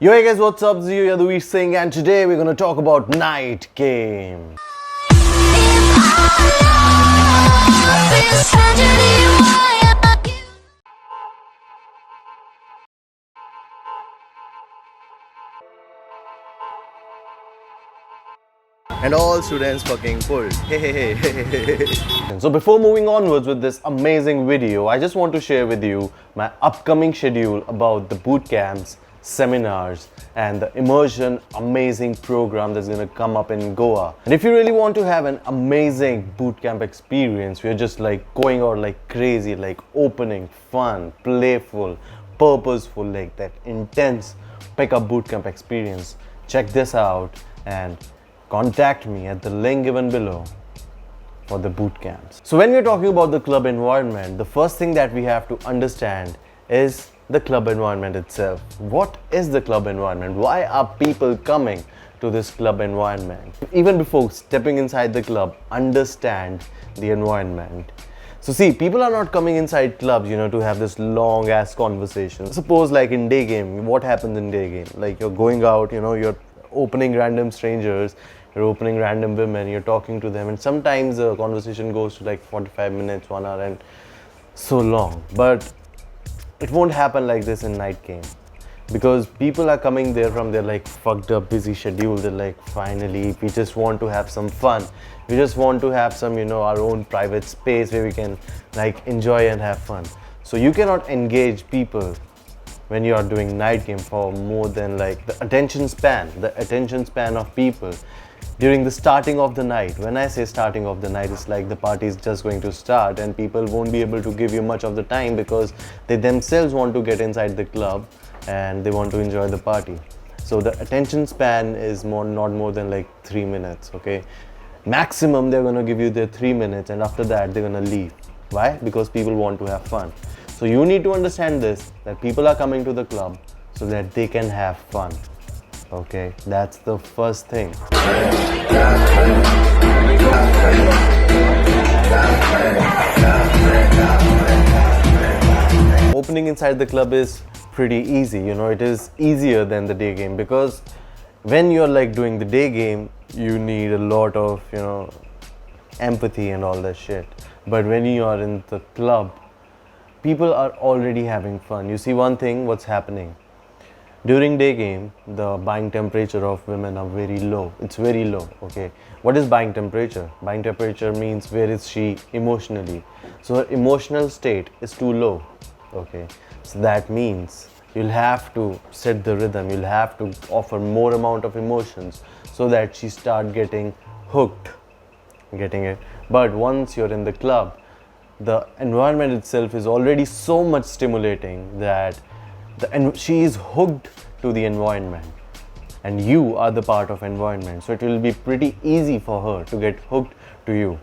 Yo hey guys, what's up? This is Yadhuvir Singh and today we're gonna talk about night game. And all students fucking pulled. Hey. So before moving onwards with this amazing video, I just want to share with you my upcoming schedule about the boot camps, seminars and the immersion amazing program that's gonna come up in Goa. And if you really want to have an amazing boot camp experience, we're just like going out like crazy, like opening, fun, playful, purposeful, like that intense pickup boot camp experience, check this out and contact me at the link given below for the boot camps. So when we're talking about the club environment, the first thing that we have to understand is the club environment itself. What is the club environment? Why are people coming to this club environment? Even before stepping inside the club, understand the environment. So see, people are not coming inside clubs, to have this long ass conversation. Suppose like in day game, what happens in day game? Like you're going out, you're opening random strangers, you're opening random women, you're talking to them, and sometimes the conversation goes to like 45 minutes, 1 hour and so long. But it won't happen like this in night game, because people are coming there from their like fucked up busy schedule. They're like, finally we just want to have some fun, we just want to have some our own private space where we can like enjoy and have fun. So you cannot engage people when you are doing night game for more than like the attention span of people during the starting of the night. When I say starting of the night, it's like the party is just going to start and people won't be able to give you much of the time because they themselves want to get inside the club and they want to enjoy the party. So the attention span is not more than like 3 minutes, okay? Maximum they're going to give you their 3 minutes and after that they're going to leave. Why? Because people want to have fun. So you need to understand this, that people are coming to the club so that they can have fun. Okay, that's the first thing. Opening inside the club is pretty easy, it is easier than the day game, because when you're like doing the day game, you need a lot of, empathy and all that shit. But when you are in the club, people are already having fun. You see one thing, what's happening? During day game, the buying temperature of women are very low. It's very low, okay? What is buying temperature? Buying temperature means where is she emotionally. So her emotional state is too low, okay? So that means you'll have to set the rhythm. You'll have to offer more amount of emotions so that she start getting hooked, getting it? But once you're in the club, the environment itself is already so much stimulating that she is hooked to the environment and you are the part of environment, so it will be pretty easy for her to get hooked to you.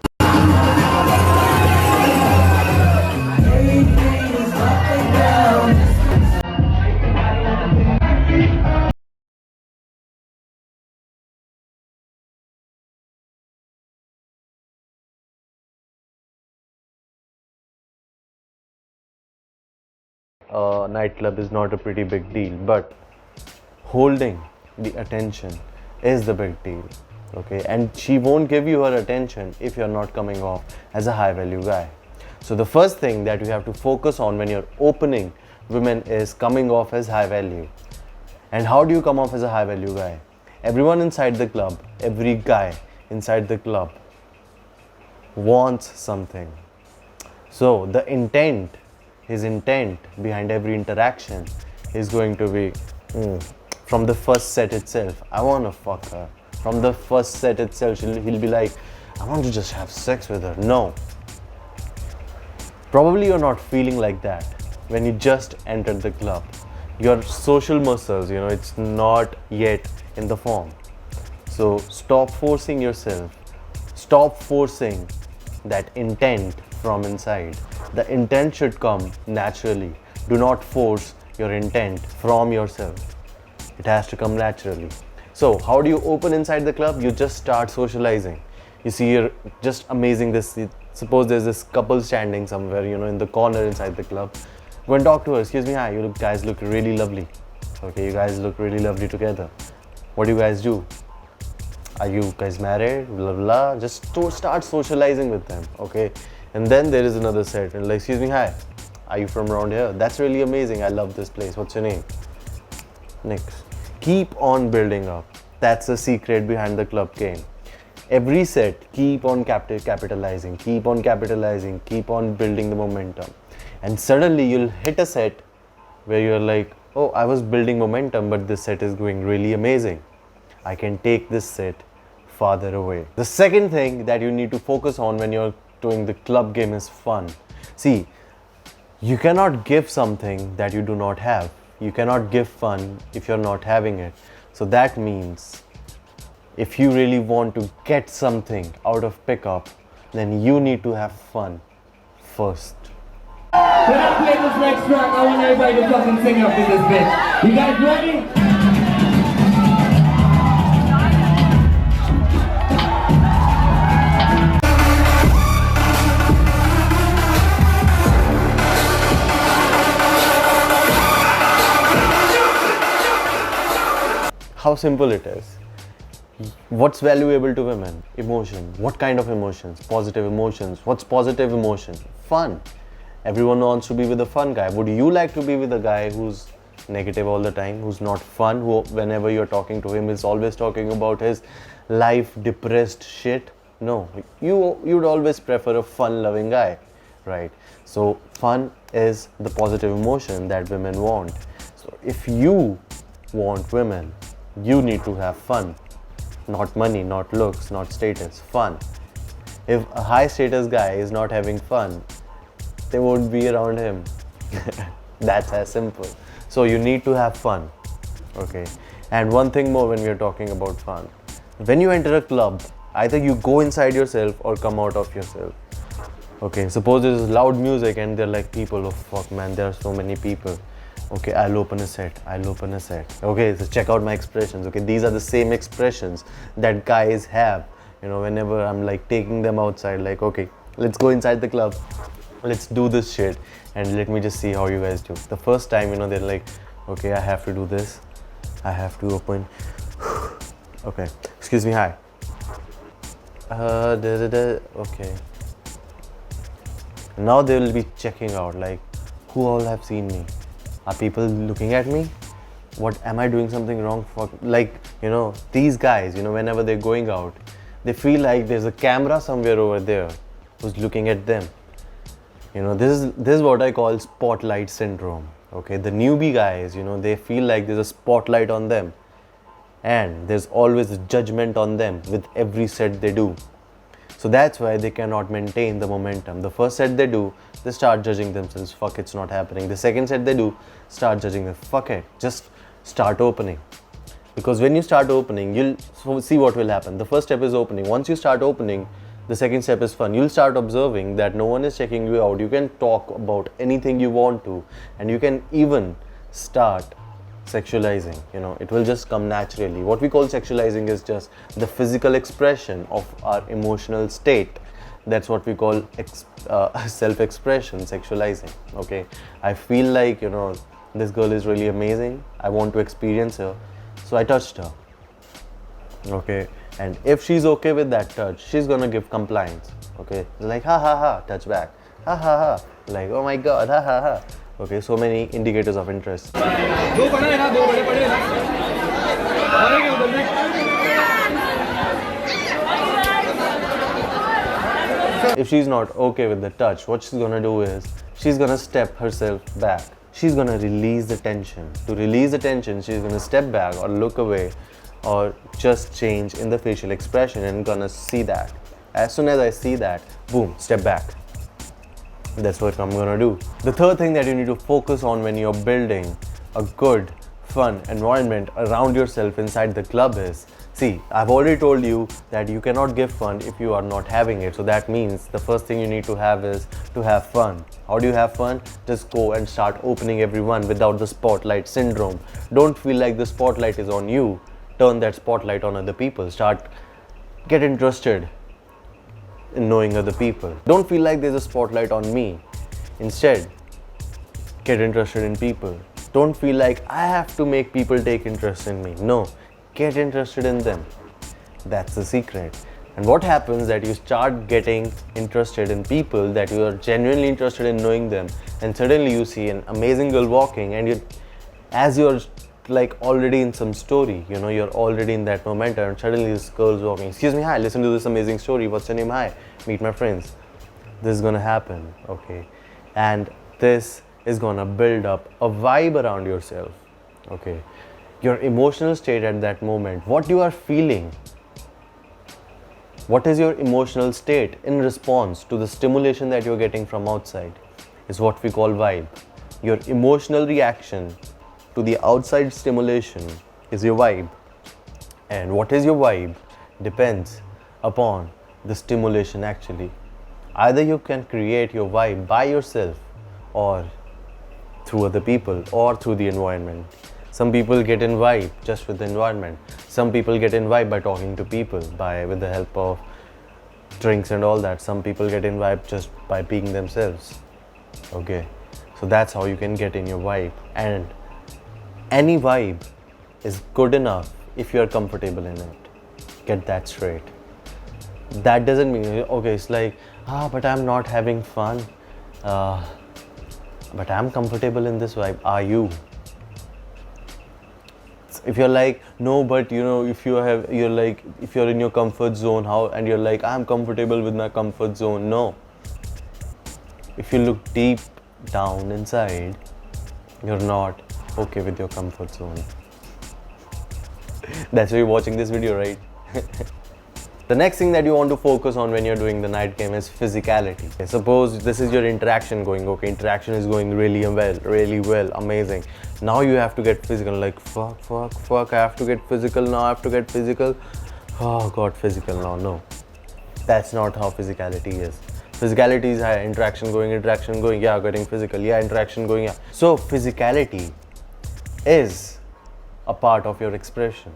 Nightclub is not a pretty big deal, but holding the attention is the big deal, okay? And she won't give you her attention if you're not coming off as a high value guy. So the first thing that you have to focus on when you're opening women is coming off as high value. And how do you come off as a high value guy? Everyone inside the club, every guy inside the club wants something. So the his intent behind every interaction is going to be from the first set itself, I want to fuck her. From the first set itself, he'll be like, I want to just have sex with her. No. Probably you're not feeling like that when you just entered the club. Your social muscles, it's not yet in the form. So stop forcing yourself. Stop forcing that intent from inside. The intent should come naturally. Do not force your intent from yourself. It has to come naturally. So how do you open inside the club? You just start socializing. You see, you're just amazing this. Suppose there's this couple standing somewhere, in the corner inside the club. Go and talk to her. Excuse me, hi, you guys look really lovely. Okay, you guys look really lovely together. What do you guys do? Are you guys married? Blah blah. Just start socializing with them, okay? And then there is another set, and like, excuse me, hi. Are you from around here? That's really amazing. I love this place. What's your name? Next. Keep on building up. That's the secret behind the club game. Every set, keep on capitalizing, keep on capitalizing, keep on building the momentum. And suddenly you'll hit a set where you're like, oh, I was building momentum, but this set is going really amazing. I can take this set farther away. The second thing that you need to focus on when you're doing the club game is fun. See, you cannot give something that you do not have. You cannot give fun if you're not having it. So that means if you really want to get something out of pickup, then you need to have fun first. When I play this next track, I want everybody to fucking sing up in this bitch. You guys ready? How simple it is. What's valuable to women? Emotion. What kind of emotions? Positive emotions. What's positive emotion? Fun. Everyone wants to be with a fun guy. Would you like to be with a guy who's negative all the time, who's not fun, who whenever you're talking to him is always talking about his life depressed shit? No, you'd always prefer a fun loving guy, right? So fun is the positive emotion that women want. So if you want women, you need to have fun. Not money, not looks, not status, fun. If a high status guy is not having fun, they won't be around him. That's as simple. So you need to have fun, okay? And one thing more when we are talking about fun. When you enter a club, either you go inside yourself or come out of yourself. Okay, suppose there's loud music and they're like people, oh fuck man, there are so many people. Okay, I'll open a set. Okay, so check out my expressions. Okay, these are the same expressions that guys have. You know, whenever I'm like taking them outside, like, okay, let's go inside the club. Let's do this shit and let me just see how you guys do. The first time, you know, they're like, okay, I have to do this. I have to open. Okay, excuse me, hi. Okay. Now they will be checking out, like, who all have seen me? Are people looking at me? What, am I doing something wrong? Like, you know, these guys, you know, whenever they're going out, they feel like there's a camera somewhere over there who's looking at them. You know, this is what I call spotlight syndrome. Okay, the newbie guys, you know, they feel like there's a spotlight on them and there's always a judgment on them with every set they do. So that's why they cannot maintain the momentum. The first set they do, they start judging themselves. Fuck, it's not happening. The second set they do, start judging them. Fuck it, just start opening. Because when you start opening, you'll see what will happen. The first step is opening. Once you start opening, the second step is fun. You'll start observing that no one is checking you out. You can talk about anything you want to, and you can even start sexualizing. You know, it will just come naturally. What we call sexualizing is just the physical expression of our emotional state. That's what we call self-expression, sexualizing. Okay, I feel like, you know, this girl is really amazing. I want to experience her, so I touched her. Okay, and if she's okay with that touch, she's gonna give compliance. Okay, like ha ha ha, touch back, ha ha ha, like oh my god, ha ha ha. Okay, so many indicators of interest. If she's not okay with the touch, what she's gonna do is she's gonna step herself back. She's gonna release the tension. To release the tension, she's gonna step back or look away or just change in the facial expression and gonna see that. As soon as I see that, boom, step back. That's what I'm gonna do. The third thing that you need to focus on when you're building a good, fun environment around yourself inside the club is, see, I've already told you that you cannot give fun if you are not having it. So that means the first thing you need to have is to have fun. How do you have fun? Just go and start opening everyone without the spotlight syndrome. Don't feel like the spotlight is on you. Turn that spotlight on other people. Get interested in knowing other people. Don't feel like there's a spotlight on me. Instead, get interested in people. Don't feel like I have to make people take interest in me. No, get interested in them. That's the secret. And what happens that you start getting interested in people that you are genuinely interested in knowing them, and suddenly you see an amazing girl walking, and as you're like already in some story, you're already in that momentum, and suddenly this girl's walking. Excuse me, hi, listen to this amazing story. What's your name? Hi, meet my friends. This is gonna happen, okay? And this is gonna build up a vibe around yourself, okay? Your emotional state at that moment, what you are feeling. What is your emotional state in response to the stimulation that you're getting from outside is what we call vibe. Your emotional reaction to the outside stimulation is your vibe. And what is your vibe depends upon the stimulation actually. Either you can create your vibe by yourself or through other people or through the environment. Some people get in vibe just with the environment. Some people get in vibe by talking to people, with the help of drinks and all that. Some people get in vibe just by being themselves. Okay, so that's how you can get in your vibe. And any vibe is good enough if you are comfortable in it. Get that straight. That doesn't mean, okay, it's like, but I'm not having fun. But I'm comfortable in this vibe. Are you? If you're like, no, but if you're in your comfort zone, and you're like, I'm comfortable with my comfort zone. No. If you look deep down inside, you're not okay with your comfort zone. That's why you're watching this video, right? The next thing that you want to focus on when you're doing the night game is physicality. Okay, suppose this is your interaction going, okay, interaction is going really well, amazing. Now you have to get physical, like fuck, I have to get physical now, I have to get physical. Oh God, physical now, no. That's not how physicality is. Physicality is interaction going, yeah, getting physical, yeah, interaction going, yeah. So physicality is a part of your expression.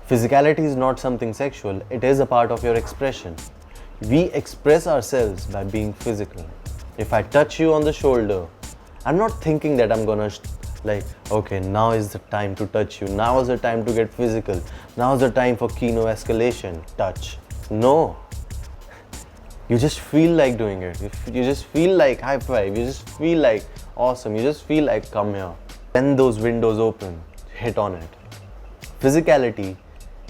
Physicality is not something sexual, it is a part of your expression. We express ourselves by being physical. If I touch you on the shoulder, I'm not thinking that I'm gonna okay, now is the time to touch you, now is the time to get physical, now is the time for kino escalation, touch. No. You just feel like doing it. You just feel like high five, you just feel like awesome, you just feel like come here. When those windows open, hit on it. Physicality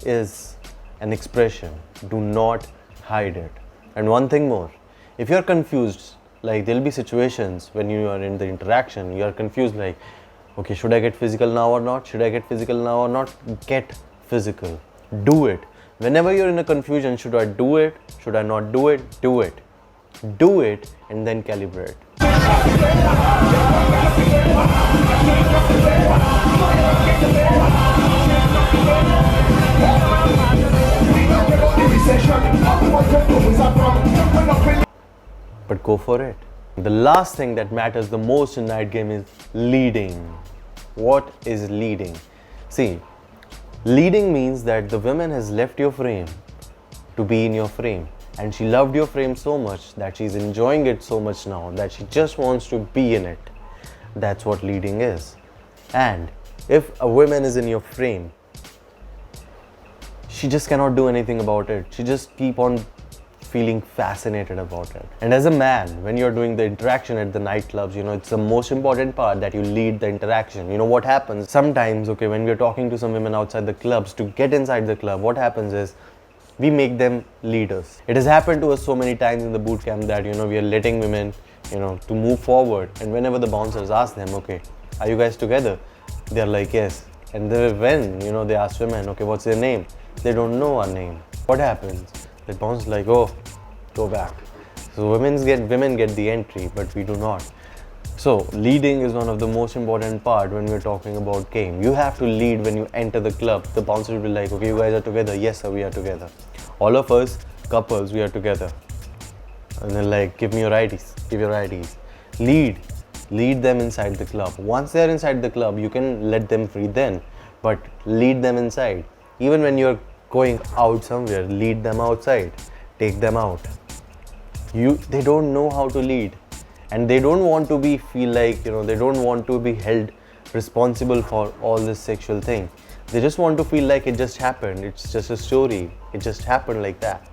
is an expression. Do not hide it. And one thing more, if you're confused, there'll be situations when you are in the interaction, you are confused okay, should I get physical now or not? Should I get physical now or not? Get physical. Do it. Whenever you're in a confusion, should I do it? Should I not do it? Do it. Do it and then calibrate. But go for it. The last thing that matters the most in night game is leading. What is leading? See, leading means that the woman has left your frame to be in your frame, and she loved your frame so much that she's enjoying it so much now that she just wants to be in it. That's what leading is. And if a woman is in your frame, she just cannot do anything about it. She just keep on feeling fascinated about it. And as a man, when you're doing the interaction at the nightclubs, it's the most important part that you lead the interaction. What happens sometimes, okay, when we're talking to some women outside the clubs to get inside the club, what happens is we make them leaders. It has happened to us so many times in the boot camp that, we are letting women, to move forward. And whenever the bouncers ask them, okay, are you guys together? They're like, yes. And when, they ask women, okay, what's their name? They don't know our name. What happens? The bounce like, oh, go back. So women get the entry, but we do not. So leading is one of the most important part when we're talking about game. You have to lead when you enter the club. The bouncer will be like, okay, you guys are together. Yes, sir, we are together. All of us, couples, we are together. And then give me your IDs, give your IDs. Lead them inside the club. Once they're inside the club, you can let them free then, but lead them inside. Even when you're going out somewhere, lead them outside, take them out. They don't know how to lead, and they don't want to they don't want to be held responsible for all this sexual thing. They just want to feel like it just happened, it's just a story, it just happened like that.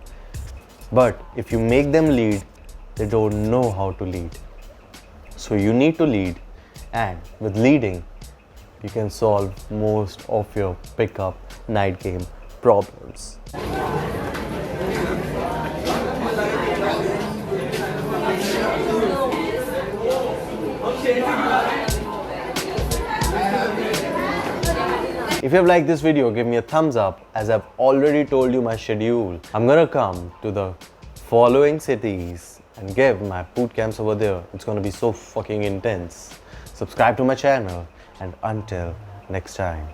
But if you make them lead, they don't know how to lead. So you need to lead, and with leading, you can solve most of your pickup night game problems. If you have liked this video, give me a thumbs up, as I've already told you my schedule. I'm gonna come to the following cities and give my boot camps over there. It's gonna be so fucking intense. Subscribe to my channel, and until next time.